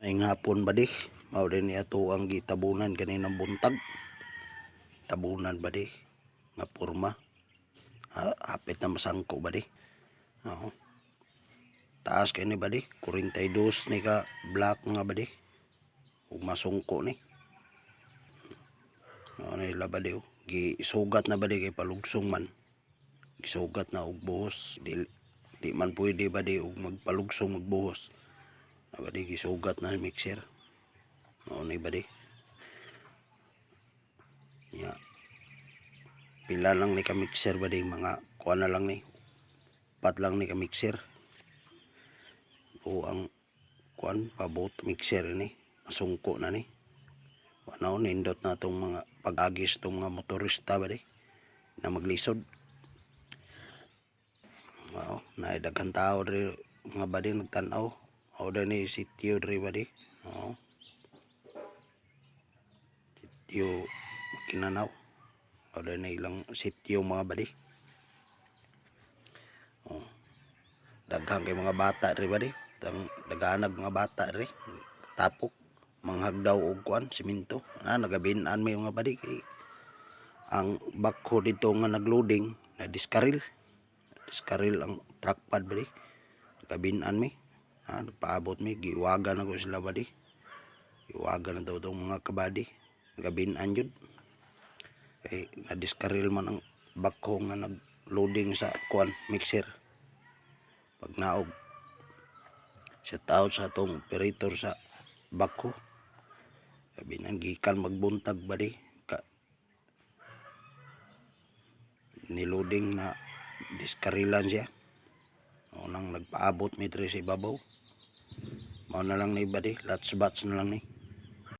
May hapon ba di? Mao din niya to ang gitabunan kaninang buntag. Tabunan ba di? Nga porma. Hapit na masangko ba di? Oo. Taas kayo ni ba di? 42 ni ka black nga ba di? Ug masungko ni. Ano nila ba di? Gisugat na ba di kay palugsong man. Gisugat na og buhos. Di man pwede ba di og magpalugsong magbuhos. Ba di gisugat na mixer. Ano ba di? Ya. Pila lang ni ka mixer ba di mga kuha na lang ni. Pat lang ni ka mixer. O ang kuan pabot mixer ni. Masungko na ni. Ano nindot na tong mga pag-agis tong mga motorista ba di na maglisod. Wow, naidaghan tao ri mga badi nagtan-aw. O da ni sitio diri ba di? Oo. Sitio Kinanaw. O da ni ilang sitio mga badi. Oh. Daghang kay mga bata ri ba di? Daghanag mga bata ri. Tapok manghag daw og kuan semento. Nagabin-an may mga badi kay ang bakho dito nga nagloading na diskaril. Diskaril ang truck pad ba di? Nagabin-an mi. Nagpaabot mi giwagan na ko sila ba di? Iwagan na daw itong mga kabady. Nagabin-an yun. Kay nadiskaril man ang bakho nga nagloading sa kuan mixer. Pag naog sa tao sa itong operator sa bakho. Sabi nang gikan magbuntag ba di? Niloading na diskarilan siya. Unang nagpaabot mi diri sa ibabaw. Mao na lang ni ba di? Lots bats na lang ni.